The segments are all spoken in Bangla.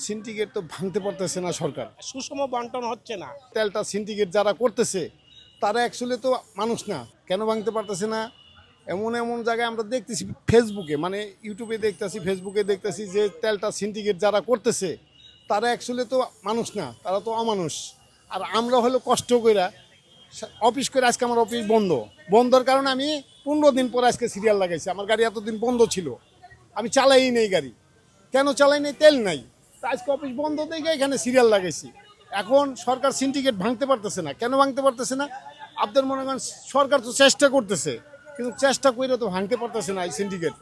সিন্ডিকেট তো ভাঙতে পারতেছে না সরকার, সুষম বন্টন হচ্ছে না। তেলটা সিন্ডিকেট যারা করতেছে তারা অ্যাকচুয়ালি তো মানুষ না, কেন ভাঙতে পারতেছে না? এমন এমন জায়গায় আমরা দেখতেছি ফেসবুকে, মানে ইউটিউবে দেখতেছি, ফেসবুকে দেখতেছি যে তেলটা সিন্ডিকেট যারা করতেছে তারা অ্যাকচুয়ালি তো মানুষ না, তারা তো অমানুষ। আর আমরা হলো কষ্ট কইরা অফিস করে, আজকে আমার অফিস বন্ধ, বন্ধর কারণে আমি 15 দিন পরে আজকে সিরিয়াল লাগাইছি। আমার গাড়ি এতদিন বন্ধ ছিল, আমি চালাই নেই গাড়ি। কেন চালাই নেই? তেল নাই। তা আজকে অফিস বন্ধ দেখে এখানে সিরিয়াল লাগাইছি। এখন সরকার সিন্ডিকেট ভাঙতে পারতেছে না, কেন ভাঙতে পারতেছে না? আপনাদের মনে করেন সরকার তো চেষ্টা করতেছে, কিন্তু চেষ্টা করে তো ভাঙতে পারতেছে না এই সিন্ডিকেট।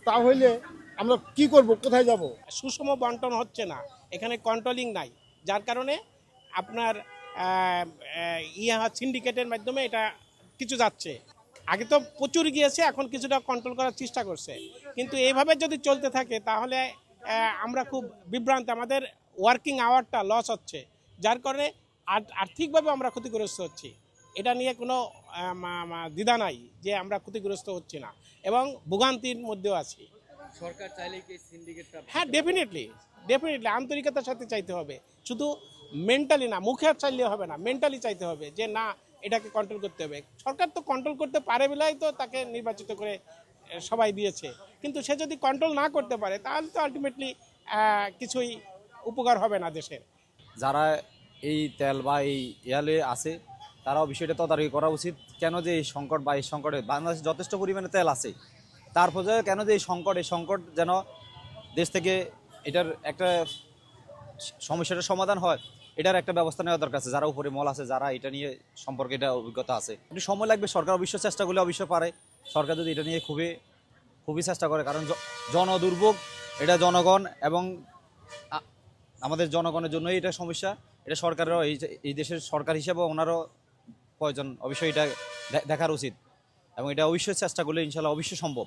তাহলে আমরা কি করব, কোথায় যাব? সুষম বন্টন হচ্ছে না, এখানে কন্ট্রোলিং নাই, যার কারণে আপনার সিন্ডিকেটের মাধ্যমে এটা কিছু যাচ্ছে। আগে তো প্রচুর গিয়েছে, এখন কিছুটা কন্ট্রোল করার চেষ্টা করছে, কিন্তু এইভাবে যদি চলতে থাকে তাহলে আমরা খুব বিভ্রান্ত, আমাদের ওয়ার্কিং আওয়ারটা লস হচ্ছে, যার কারণে আর্থিকভাবে আমরা ক্ষতিগ্রস্ত হচ্ছি। এটা নিয়ে কোনো দ্বিধা নাই যে আমরা ক্ষতিগ্রস্ত হচ্ছি না, এবং ভোগান্তির মধ্যেও আছি। সরকার চাইলে কি সিন্ডিকেটটা? হ্যাঁ, ডেফিনেটলি আন্তরিকতার সাথে চাইতে হবে, শুধু মেন্টালি না, মুখে চাইলে হবে না, মেন্টালি চাইতে হবে যে না, এটাকে কন্ট্রোল করতে হবে। সরকার তো কন্ট্রোল করতে পারে বলেই তো তাকে নির্বাচিত করে সবাই দিয়েছে, কিন্তু সে যদি কন্ট্রোল না করতে পারে তাহলে তো আলটিমেটলি কিছুই উপকার হবে না দেশের। যারা এই তেল বা এই ইয়ালে আছে তারাও বিষয়টা তদারকি করা উচিত। কেন যে এই সংকট বা এই সংকটে বাংলাদেশে যথেষ্ট পরিমাণে তেল আছে, তারপরে কেন যে এই সংকট যেন দেশ থেকে এটার একটা সমস্যাটার সমাধান হয়, এটার একটা ব্যবস্থা নেওয়া দরকার আছে। যারা উপরে মল আছে, যারা এটা নিয়ে সম্পর্কে এটা অভিজ্ঞতা আছে, একটু সময় লাগবে। সরকার অবশ্য চেষ্টা করলে অবশ্য পারে। সরকার যদি এটা নিয়ে খুবই খুবই চেষ্টা করে, কারণ জনদুর্ভোগ, এটা জনগণ এবং আমাদের জনগণের জন্যই এটা সমস্যা। এটা সরকারেরও এই দেশের সরকার হিসেবে ওনারও প্রয়োজন, অবশ্যই এটা দেখার উচিত, এবং এটা অবশ্যই চেষ্টা করলে ইনশাল্লাহ অবশ্যই সম্ভব।